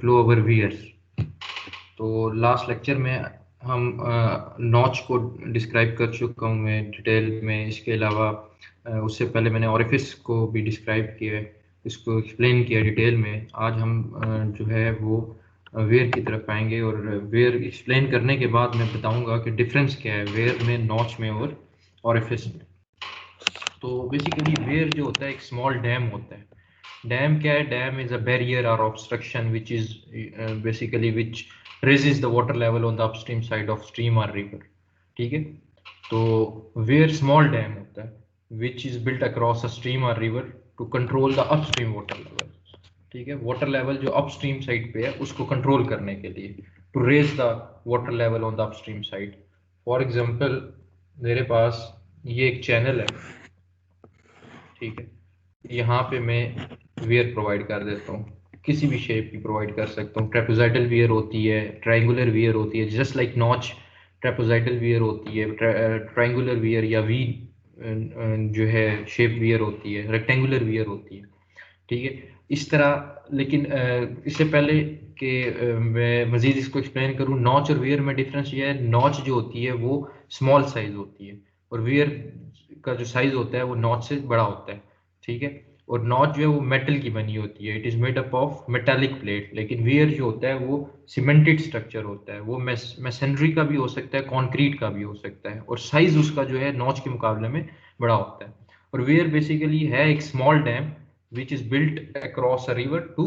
Flow over weirs. तो last lecture में हम नॉच को डिस्क्राइब कर चुका हूँ मैं डिटेल में। इसके अलावा उससे पहले मैंने ऑरिफिस को भी डिस्क्राइब किया है, इसको एक्सप्लेन किया डिटेल में। आज हम जो है वो वेयर की तरफ आएंगे और वेयर एक्सप्लेन करने के बाद मैं बताऊंगा कि डिफरेंस क्या है वेयर में, नॉच में और ऑरिफिस में। तो बेसिकली वेयर जो होता है एक स्मॉल डैम होता है। डैम क्या है? डैम इज अ बैरियर और obstruction which is basically which raises the water level on the upstream side of stream or river। ठीक है, तो where small dam होता है which is built across a stream or river to control the upstream water level। ठीक है, water level जो upstream side पे है उसको कंट्रोल करने के लिए, to raise the water level on the upstream side. For example मेरे पास ये एक चैनल है, ठीक है, यहाँ पे मैं वियर प्रोवाइड कर देता हूँ, किसी भी शेप की प्रोवाइड कर सकता हूँ। ट्रेपेजोइडल वियर होती है, ट्रायंगुलर वियर होती है, just like notch trapezoidal wear होती है, ट्रायंगुलर वियर या वी जो है शेप वियर होती है, रेक्टेंगुलर वियर होती है। ठीक है, इस तरह। लेकिन इससे पहले कि मैं मजीद इसको एक्सप्लेन करूँ, नॉच और वियर में डिफरेंस ये है, नॉच जो होती है वो स्मॉल साइज होती है और वियर का जो साइज होता है वो नॉच से बड़ा होता है। ठीक है, और नॉच जो है वो मेटल की बनी होती है, it is made up of metallic plate. लेकिन वियर जो होता है वो सीमेंटेड स्ट्रक्चर होता है, वो मैसनरी का भी हो सकता है, कंक्रीट का भी हो सकता है, और साइज उसका जो है नॉच के मुकाबले में बड़ा होता है। और वियर बेसिकली है एक small dam which is built across a river to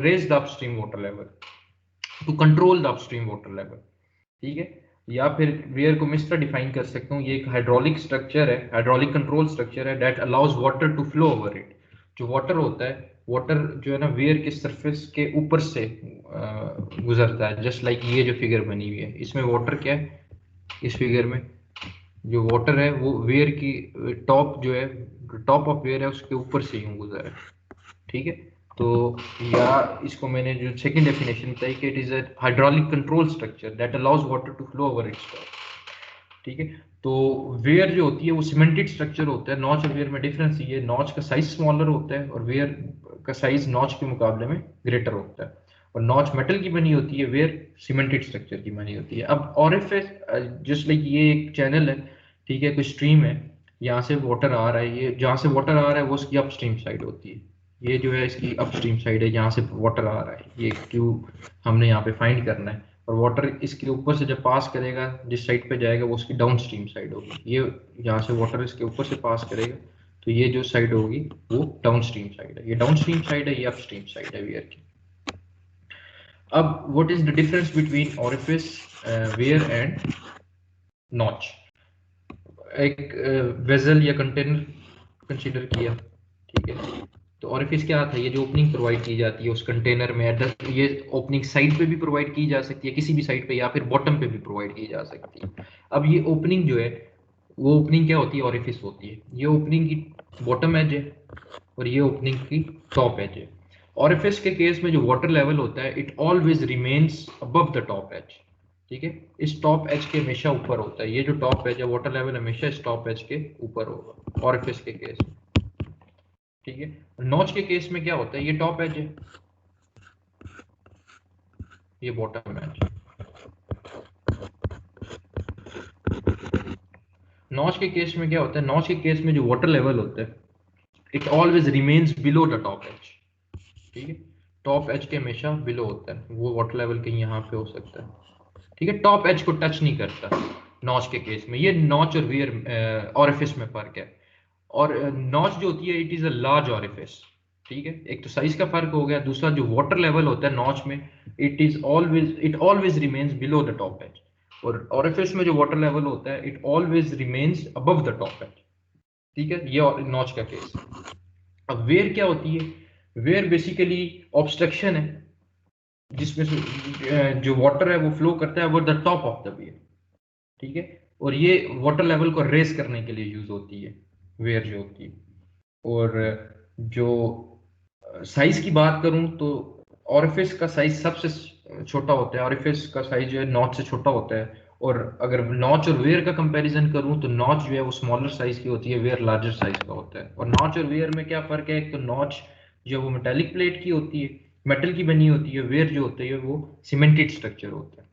raise the upstream water level, to control the upstream water level। ठीक है, या फिर वेयर को मैं इस तरह डिफाइन कर सकता हूँ, ये एक हाइड्रोलिक स्ट्रक्चर है, हाइड्रोलिक कंट्रोल स्ट्रक्चर है that allows water to flow over it. जो वाटर होता है, वाटर जो है ना वेयर के सरफेस के ऊपर से गुजरता है, जस्ट लाइक ये जो फिगर बनी हुई है इसमें वाटर क्या है, इस फिगर में जो वाटर है वो वेयर की टॉप जो है, टॉप ऑफ वेयर है उसके ऊपर से यूं गुजर है। ठीक है, तो या इसको मैंने जो सेकंड डेफिनेशन बताई कि it is a hydraulic control structure that allows water to flow over its top. ठीक है, तो वेयर जो होती है वो सीमेंटेड स्ट्रक्चर होता है। नॉच और वेयर में डिफरेंस ये है, नॉच का साइज स्मॉलर होता है और वेयर का साइज नॉच के मुकाबले में ग्रेटर होता है। और नॉच मेटल की बनी होती है, वेयर सीमेंटेड स्ट्रक्चर की बनी होती है। अब ऑरिफिस जस्ट लाइक ये एक चैनल है, ठीक है, कोई स्ट्रीम है, यहाँ से वाटर आ रहा है, ये जहाँ से वाटर आ रहा है वो उसकी अपस्ट्रीम साइड होती है, ये जो है इसकी अपस्ट्रीम साइड है जहाँ से वाटर आ रहा है, ये क्यू हमने यहाँ पे फाइंड करना है। और वाटर इसके ऊपर से जब पास करेगा जिस साइड पे जाएगा वो उसकी डाउन स्ट्रीम साइड होगी। ये यहाँ से वाटर इसके ऊपर से पास करेगा तो ये जो साइड होगी वो डाउन स्ट्रीम साइड है, ये डाउन स्ट्रीम साइड है, ये अप स्ट्रीम साइड है वियर की। अब what is the difference between orifice, wear and notch? एक वेजल या कंटेनर कंसीडर किया, ठीक है, तो ऑरिफिस क्या था? ये जो ओपनिंग प्रोवाइड की जाती है उस कंटेनर में, ये ओपनिंग साइड पे भी प्रोवाइड की जा सकती है, किसी भी साइड पे, या फिर बॉटम पे भी प्रोवाइड की जा सकती है। अब ये ओपनिंग जो है वो ओपनिंग क्या होती है? ऑरिफिस होती है। ये ओपनिंग की बॉटम एज है और ये ओपनिंग की टॉप एज है। ऑरिफिस के केस में जो वाटर लेवल होता है it always remains above the top edge. ठीक है, इस टॉप एज के हमेशा ऊपर होता है, ये जो टॉप एज है वाटर लेवल हमेशा इस टॉप एज के ऊपर होगा ऑरिफिस के केस में। ठीक है, नॉच के केस में क्या होता है? ये टॉप एज है, ये बॉटम एज। नॉच के केस में क्या होता है? नॉच के केस में जो वाटर लेवल होता है it always remains below the top edge. ठीक है, टॉप एज के हमेशा बिलो होता है, वो वाटर लेवल कहीं यहाँ पे हो सकता है। ठीक है, टॉप एज को टच नहीं करता नॉच के केस में। ये नॉच और वियर ऑरिफिस में फर्क है। और नॉच जो होती है it is a large orifice. ठीक है, एक तो साइज का फर्क हो गया, दूसरा जो वाटर लेवल होता है नॉच में it always remains below the top edge, और ऑरिफिस में जो वाटर लेवल होता है it always remains above the top edge. ठीक है, ये नॉच का केस। अब वेयर क्या होती है? वेयर बेसिकली ऑब्स्ट्रक्शन है जिसमें से जो वाटर है वो फ्लो करता है over the top of the weir. ठीक है, और ये वाटर लेवल को रेस करने के लिए यूज होती है वेयर जो होती है। और जो साइज की बात करूं तो ऑरिफिस का साइज सबसे छोटा होता है, ऑरिफिस का साइज जो है नॉच से छोटा होता है। और अगर नॉच और वेयर का कंपैरिजन करूं तो नॉच जो है वो स्मॉलर साइज की होती है, वेयर लार्जर साइज का होता है। और नॉच और वेयर में क्या फर्क है? एक तो नॉच जो है वो मेटालिक प्लेट की होती है मेटल की बनी होती है, वेयर जो होता है वो सीमेंटेड स्ट्रक्चर होता है,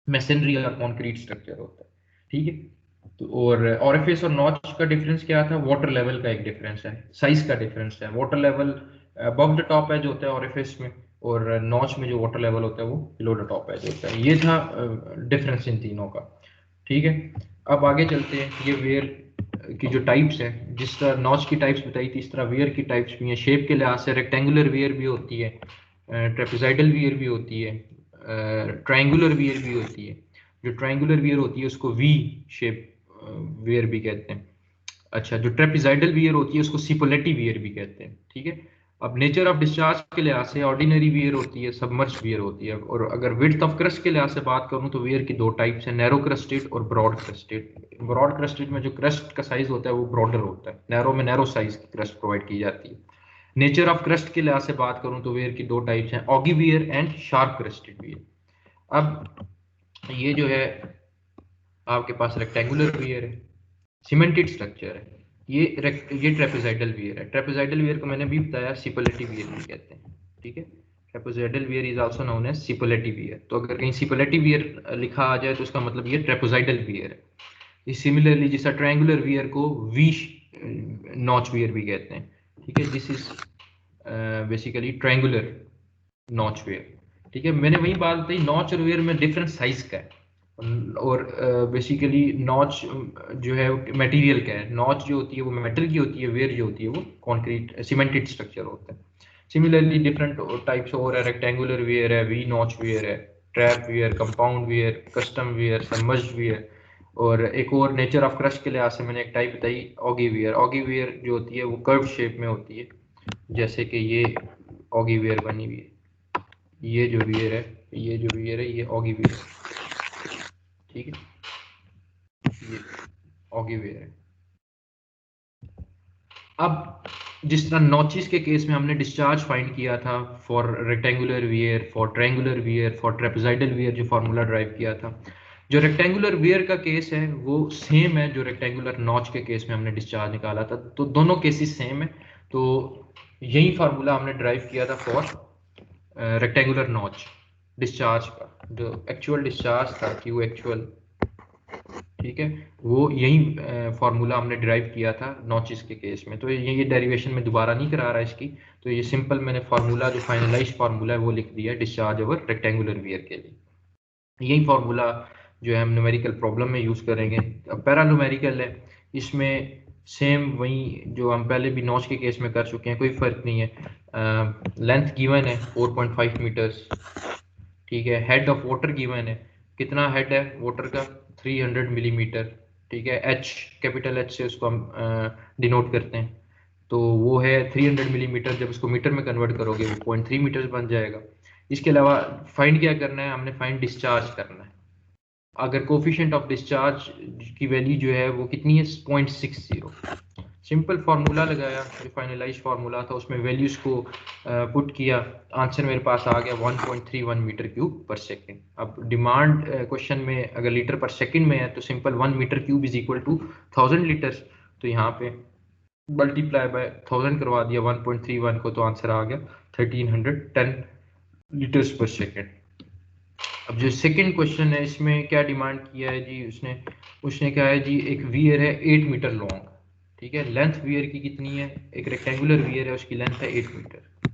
मैसनरी और कॉन्क्रीट स्ट्रक्चर होता है, ठीक है। तो और ऑरिफिस और नॉच का डिफरेंस क्या था, वाटर लेवल का एक डिफरेंस है, साइज का डिफरेंस है। Water level above the top edge होता है ऑरिफिस में, और नॉच में जो वाटर लेवल होता है वो बिलो द टॉप एज होता है। ये था डिफरेंस इन तीनों का, ठीक है। अब आगे चलते हैं, ये वेयर की जो टाइप्स है, जिस तरह नॉच की टाइप्स बताई थी इस तरह वेयर की टाइप्स भी हैं। शेप के लिहाज से रेक्टेंगुलर वेयर भी होती है, ट्रेपेजॉइडल वियर भी होती है, ट्रायंगुलर वियर भी होती है। जो ट्रायंगुलर वियर होती है उसको वी शेप वियर भी कहते हैं। अच्छा, जो ट्रेपेजॉइडल वियर होती है उसको सिपोलेटी वियर भी कहते हैं, ठीक है। अब नेचर ऑफ डिस्चार्ज के लिहाज से ऑर्डिनरी वियर होती है, सबमर्ज वियर होती है। और अगर विड्थ ऑफ क्रस्ट के लिहाज से बात करूं तो वियर की दो टाइप्स हैं, नैरो क्रस्टेड और ब्रॉड क्रस्टेड। ब्रॉड क्रस्टेड में जो क्रस्ट का साइज होता है वो ब्रॉडर होता है, नैरो में नैरो साइज की क्रस्ट प्रोवाइड की जाती है। नेचर ऑफ क्रस्ट के लिहाज से बात करूं तो वेयर की दो टाइप्स हैं, Oggy wear and sharp crusted wear. अब ये जो है आपके पास रेक्टेंगुलर वियर है, सीमेंटेड स्ट्रक्चर है। ये ट्रेपेजॉइडल वियर है। ट्रेपेजॉइडल वियर को मैंने भी बताया सिपोलेटी वियर भी कहते हैं, ठीक है। Trapezoidal weir is also known as Cipolletti weir. तो अगर कहीं सिपोलेटी वियर लिखा आ जाए तो उसका मतलब ये ट्रेपेजॉइडल वियर है। ये सिमिलरली जैसा ट्रायंगुलर वियर को वी नॉच वियर भी कहते हैं, ठीक है। This is basically triangular notch weir, ठीक है। मैंने वही बात बताई, नॉच और वेयर में डिफरेंट साइज का है। और बेसिकली नॉच जो है मटेरियल का है, नॉच जो होती है वो मेटल की होती है, वेयर जो होती है वो कंक्रीट सीमेंटेड स्ट्रक्चर होता है। सिमिलरली डिफरेंट टाइप्स और है, रेक्टेंगुलर वेयर है, वी नॉच वेयर है, trap weir, compound weir, custom weir, submerged weir. और एक और नेचर ऑफ क्रस्ट के लिहाज से मैंने एक टाइप बताई, ऑगी वेयर। ऑगी वेयर जो होती है वो कर्व शेप में होती है, जैसे कि ये ऑगी वेयर बनी हुई है। ये जो वियर है, ये जो वियर है ये ऑगी वियर है, ठीक है। ये ऑगी वियर है। अब जिस तरह नॉचिस के केस में हमने डिस्चार्ज फाइंड किया था for rectangular wear, for triangular wear, for trapezoidal wear, जो फार्मूला ड्राइव किया था, जो रेक्टेंगुलर वियर का केस है वो सेम है जो रेक्टेंगुलर नॉच के केस में हमने डिस्चार्ज निकाला था। तो दोनों केसेस सेम है। तो यही फार्मूला हमने ड्राइव किया था फॉर रेक्टेंगुलर नॉच डिस्चार्ज का, जो एक्चुअल डिस्चार्ज था कि वो एक्चुअल, ठीक है, वो यही फार्मूला हमने ड्राइव किया था नॉचिस के केस में। तो ये डेरिवेशन में दोबारा नहीं करा रहा इसकी, तो ये सिंपल मैंने फार्मूला जो फाइनलाइज फार्मूला है वो लिख दिया डिस्चार्ज ओवर रेक्टेंगुलर वियर के लिए। यही फार्मूला जो है हम न्यूमेरिकल प्रॉब्लम में यूज करेंगे। अब पैरान्यूमेरिकल है, इसमें सेम वही जो हम पहले भी नॉच के केस में कर चुके हैं, कोई फर्क नहीं है। लेंथ गिवन है 4.5 मीटर्स, ठीक है। हेड ऑफ वाटर गिवन है, कितना हेड है वाटर का, 300 मिलीमीटर, ठीक है। एच, कैपिटल एच से उसको हम डिनोट करते हैं, तो वो है 300 मिलीमीटर। जब उसको मीटर में कन्वर्ट करोगे वो 0.3 मीटर बन जाएगा। इसके अलावा फाइंड क्या करना है, हमने फाइंड डिस्चार्ज करना है। अगर कोफिशिएंट ऑफ डिस्चार्ज की वैल्यू जो है वो कितनी है, 0.60। सिंपल फार्मूला लगाया, जो फाइनलाइज फार्मूला था उसमें वैल्यूज को पुट किया, आंसर मेरे पास आ गया 1.31 मीटर क्यूब पर सेकेंड। अब डिमांड क्वेश्चन में अगर लीटर पर सेकेंड में है तो simple 1 metre cube is equal to 1000 litres. तो यहाँ पे मल्टीप्लाई बाय 1000 करवा दिया 1.31 को, तो आंसर आ गया 1310 लीटर्स पर सेकेंड। अब जो सेकंड क्वेश्चन है इसमें क्या डिमांड किया है जी उसने, उसने क्या है जी, एक वियर है 8 मीटर लॉन्ग, ठीक है। लेंथ वियर की कितनी है, एक रेक्टेंगुलर वियर है उसकी लेंथ है 8 मीटर,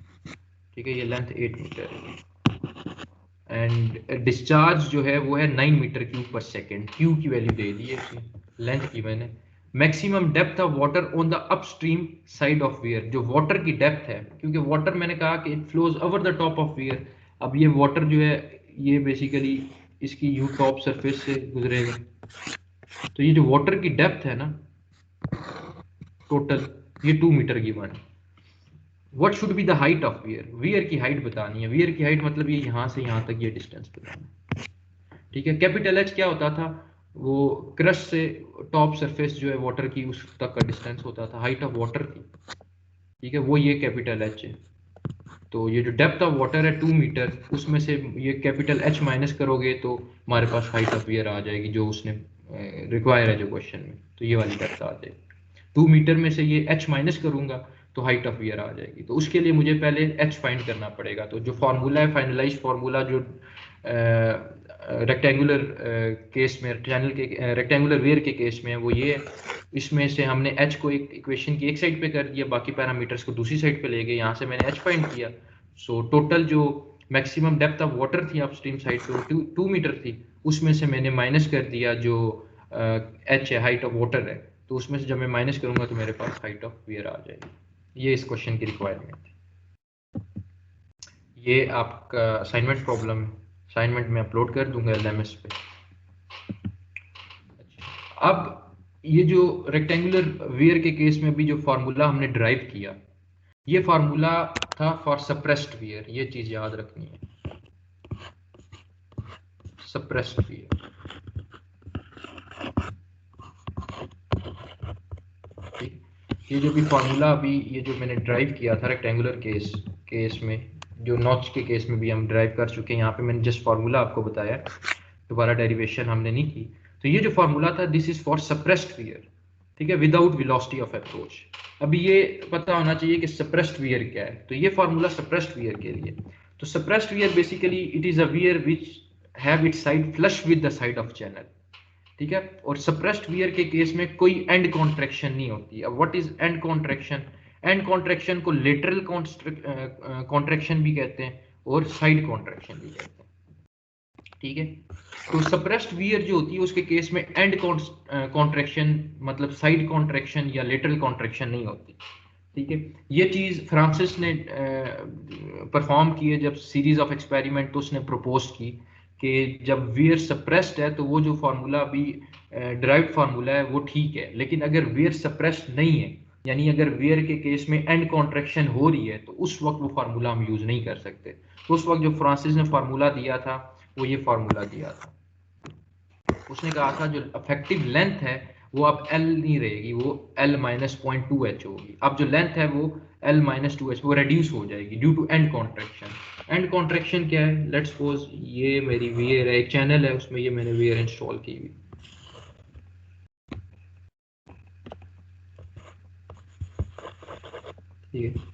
ठीक है, ये लेंथ 8 मीटर है। एंड डिस्चार्ज जो है वो है 9 मीटर क्यूब पर सेकेंड, क्यू की वैल्यू दे दी है उसने, लेंथ की मैंने। Maximum depth of water on the upstream side of wear, जो वाटर की डेप्थ है, क्योंकि वाटर मैंने कहा कि it flows over the top of wear. अब ये वाटर जो है ये बेसिकली इसकी यू टॉप सरफेस से गुजरेगा, तो ये जो वाटर की डेप्थ है ना टोटल, ये 2 मीटर की one. What should be the height of wear, wear की हाइट बतानी है। वियर की हाइट मतलब ये यहाँ से यहाँ तक ये डिस्टेंस बताना है, ठीक है। कैपिटल एच क्या होता था, वो क्रस्ट से टॉप सरफेस जो है वाटर की उस तक का डिस्टेंस होता था, हाइट ऑफ वाटर की, ठीक है, वो ये कैपिटल एच है। तो ये जो डेप्थ ऑफ वाटर है 2 मीटर, उसमें से ये कैपिटल एच माइनस करोगे तो हमारे पास हाइट ऑफ वियर आ जाएगी जो उसने रिक्वायर है जो क्वेश्चन में, तो ये वाली डेप्थ आ जाएगी। 2 मीटर में से ये एच माइनस करूंगा तो हाइट ऑफ वियर आ जाएगी। तो उसके लिए मुझे पहले एच फाइंड करना पड़ेगा। तो जो फार्मूला है, फाइनलाइज फार्मूला जो रेक्टेंगुलर केस में, चैनल के रेक्टेंगुलर वेयर के केस में है, वो ये है। इसमें से हमने एच को एक इक्वेशन की एक साइड पे कर दिया, बाकी पैरामीटर्स को दूसरी साइड पे ले गए। यहाँ से मैंने एच फाइंड किया। सो टोटल जो मैक्सिमम डेप्थ ऑफ वाटर थी अपस्ट्रीम साइड पे, वो 2 मीटर थी। उसमें से मैंने माइनस कर दिया जो एच है, हाइट ऑफ वाटर है। तो उसमें से जब मैं माइनस करूंगा तो मेरे पास हाइट ऑफ वियर आ जाएगी। ये इस क्वेश्चन की रिक्वायरमेंट थी। ये आपका असाइनमेंट प्रॉब्लम है, असाइनमेंट में अपलोड कर दूंगा LMS पे। अब ये जो रेक्टेंगुलर वेयर के केस में भी जो फार्मूला हमने ड्राइव किया, ये फार्मूला था फॉर सप्रेस्ड वियर। ये चीज याद रखनी है, सप्रेस्ड वियर। ये जो भी फार्मूला अभी ये जो मैंने ड्राइव किया था रेक्टेंगुलर केस में, जो नॉच के केस में भी हम ड्राइव कर चुके हैं। यहाँ पे मैंने जस्ट फार्मूला आपको बताया, दोबारा डेरिवेशन हमने नहीं की। तो ये जो फार्मूला था, this is for suppressed wear, ठीक है, विदाउट वेलोसिटी ऑफ अप्रोच। अभी ये पता होना चाहिए कि सप्रेस्ड वियर क्या है। तो ये फार्मूला सप्रेस्ड वियर के लिए। तो suppressed wear basically it is a weird which have it's side flush with the side of channel, ठीक है। और सप्रेस्ड वियर के केस में कोई एंड कॉन्ट्रैक्शन नहीं होती। अब what is and contraction? End contraction को लेटरल कॉन्ट्रैक्शन भी कहते हैं और साइड कॉन्ट्रैक्शन भी कहते हैं, ठीक है। तो सप्रेस्ड वियर जो होती है उसके केस में एंड कॉन्ट्रैक्शन मतलब साइड कॉन्ट्रैक्शन या लेटरल कॉन्ट्रैक्शन नहीं होती, ठीक है। ये चीज फ्रांसिस ने परफॉर्म की है जब सीरीज ऑफ एक्सपेरिमेंट। तो उसने प्रपोज की कि जब वियर सप्रेस्ड है तो वो जो फार्मूला अभी ड्राइव्ड फार्मूला है वो ठीक है, लेकिन अगर वियर सप्रेस्ड नहीं है, यानी अगर वियर के केस में एंड कॉन्ट्रैक्शन हो रही है, तो उस वक्त वो फार्मूला हम यूज नहीं कर सकते। तो उस वक्त जो फ्रांसिस ने फार्मूला दिया था वो ये फार्मूला दिया था। उसने कहा था जो इफेक्टिव लेंथ है वो अब L नहीं रहेगी, वो L माइनस 0.2h होगी। अब जो लेंथ है वो L माइनस 2h वो रेड्यूस हो जाएगी due to end contraction. End contraction क्या है? लेट्स सपोज ये मेरी वियर है, एक चैनल है, उसमें ये मैंने वियर इंस्टॉल की हुई, ठीक है।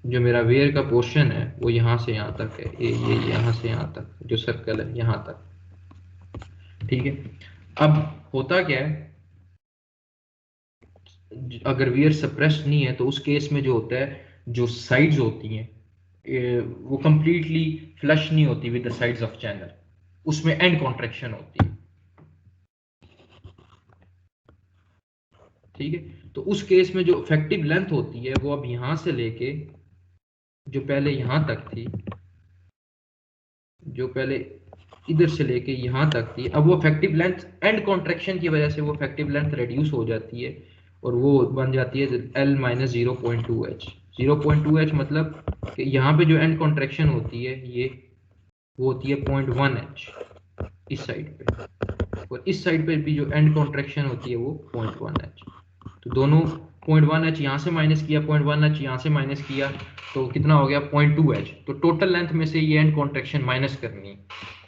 जो मेरा वेयर का पोर्शन है वो यहाँ से यहाँ तक है, ये यहाँ से यहाँ तक जो सर्कल है यहाँ तक, ठीक है। अब होता क्या है, अगर वियर सप्रेस्ड नहीं है तो उस केस में जो होता है, जो साइड्स होती हैं वो कंप्लीटली फ्लश नहीं होती with the sides of channel, उसमें एंड कॉन्ट्रैक्शन होती है, ठीक है। तो उस केस में जो इफेक्टिव लेंथ होती है वो अब यहां से लेके जो पहले यहां तक थी, जो पहले इधर से लेके यहां तक थी, अब वो इफेक्टिव लेंथ एंड कॉन्ट्रैक्शन की वजह से वो इफेक्टिव लेंथ रिड्यूस हो जाती है और वो बन जाती है L माइनस 0.2h। 0.2h मतलब कि यहाँ पे जो एंड कॉन्ट्रैक्शन होती है ये वो होती है 0.1h इस साइड पे, और इस साइड पे भी जो एंड कॉन्ट्रैक्शन होती है वो 0.1h। तो दोनों 0.1h यहाँ से माइनस किया, 0.1h यहाँ से माइनस किया, तो कितना हो गया 0.2h। तो टोटल लेंथ में से ये एंड कॉन्ट्रैक्शन माइनस करनी है,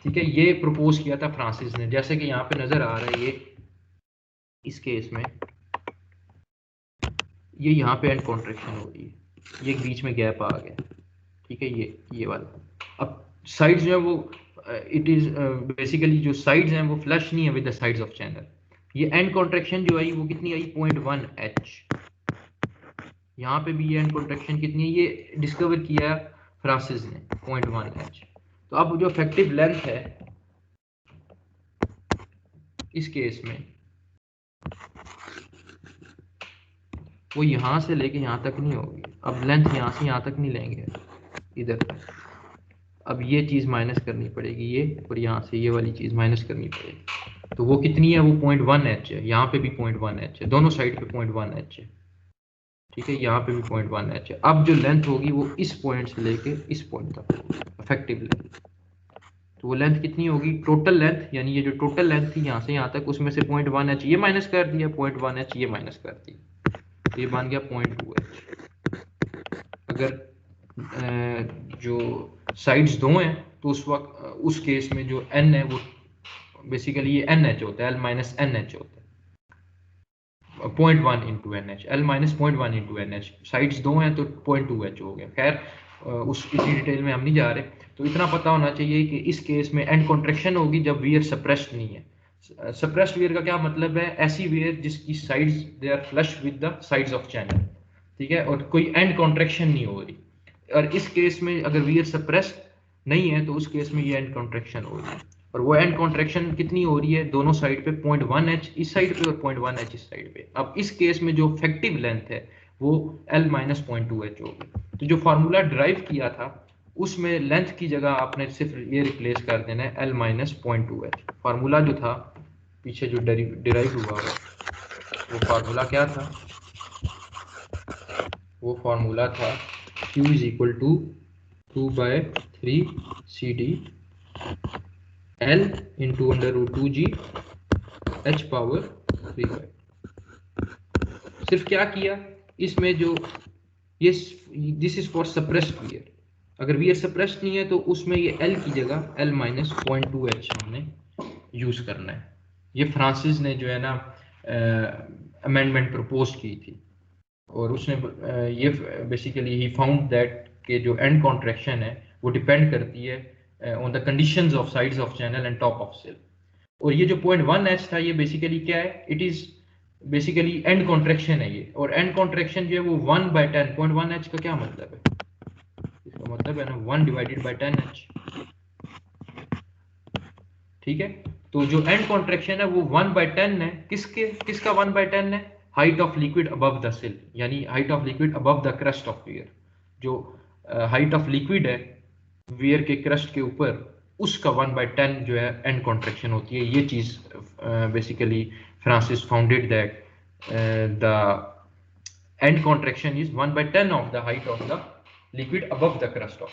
ठीक है। ये प्रपोज किया था फ्रांसिस ने, जैसे कि यहाँ पे नजर आ रहा है। ये इस केस में ये यहाँ पे एंड कॉन्ट्रैक्शन हो रही है, ये बीच में गैप आ गया, ठीक है, ये वाला। अब साइड्स जो है वो इट इज बेसिकली जो साइड्स हैं वो फ्लश नहीं है with the sides of channel. ये एंड कॉन्ट्रैक्शन जो आई वो कितनी आई 0.1h। यहाँ पे भी ये एंड कॉन्ट्रैक्शन कितनी है ये डिस्कवर किया फ्रांसिस ने 0.1h। तो अब जो इफेक्टिव लेंथ है इस केस में वो यहाँ से लेके यहाँ तक नहीं होगी। अब लेंथ यहाँ से यहाँ तक नहीं लेंगे, इधर तक। अब ये चीज माइनस करनी पड़ेगी, ये और यहाँ से ये वाली चीज माइनस करनी पड़ेगी। तो वो कितनी है? वो 0.1h है। यहाँ पे भी 0.1h है, दोनों साइड पे 0.1h है, ठीक है। यहाँ पे भी 0.1h है। अब जो लेंथ होगी वो इस पॉइंट से लेके इस पॉइंट तक होगी इफेक्टिव लेंथ। तो वो लेंथ कितनी होगी? टोटल लेंथ, यानी ये जो टोटल लेंथ थी यहाँ से यहाँ तक, उसमें से 0.1h ये माइनस कर दिया, 0.1h ये माइनस कर दिया, तो ये बन गया 0.2h। अगर जो साइड्स दो हैं तो उस वक्त उस केस में जो n है वो बेसिकली ये NH होता है, L माइनस NH होता है। 0.1 into N H, L minus 0.1 into N H, sides 2 हैं तो 0.2 एच हो गया। खैर उस इतनी डिटेल में हम नहीं जा रहे, तो इतना पता होना चाहिए कि इस केस में एंड कॉन्ट्रैक्शन होगी जब वियर सप्रेस्ड नहीं है। सप्रेस्ड वियर का क्या मतलब है? ऐसी वियर जिसकी sides they are flush with the sides of channel, ठीक है, और कोई एंड कॉन्ट्रैक्शन नहीं हो रही। और इस केस में अगर वियर सप्रेस्ड नहीं है तो उस केस में ये एंड कॉन्ट्रैक्शन हो रही है, और वो एंड कॉन्ट्रैक्शन कितनी हो रही है? दोनों साइड पे 0.1 एच इस साइड पे और 0.1 एच इस साइड पे। अब इस केस में जो इफेक्टिव लेंथ है वो L माइनस 0.2 एच होगी। तो जो फार्मूला ड्राइव किया था उसमें लेंथ की जगह आपने सिर्फ ये रिप्लेस कर देना है L माइनस 0.2 एच। फार्मूला जो था पीछे जो डिराइव हुआ है वो फार्मूला क्या था? वो फार्मूला था Q is equal to 2/3 CD L into under root 2G H power 3/। सिर्फ क्या किया इसमें, जो ये this is for suppressed weir, अगर वियर सप्रेस्ड नहीं है तो उसमें ये L की जगह L माइनस 0.2 एच हमने यूज करना है। ये फ्रांसिस ने जो है ना अमेंडमेंट प्रपोज की थी, और उसने ये बेसिकली ही फाउंड दैट के जो एंड कॉन्ट्रैक्शन है वो डिपेंड करती है on the conditions of sides of channel and top of sill. और ये जो 0.1 एच था ये बेसिकली क्या है? It is basically and contraction है ये, और एंड कॉन्ट्रैक्शन जो है वो 1/10। 0.1 एच का क्या मतलब है? इसका मतलब है ना 1 डिवाइडेड बाई 10 एच, ठीक है। तो जो एंड कॉन्ट्रैक्शन है वो 1/10 है। किसका 1/10 है? Height of liquid above the सिल, यानी height of liquid above the crust of wear. जो हाइट ऑफ लिक्विड है वियर के क्रस्ट के ऊपर, उसका 1/10 जो है एंड कॉन्ट्रैक्शन होती है। ये चीज basically Francis founded that the end contraction is 1/10 of the height of the liquid above the crust of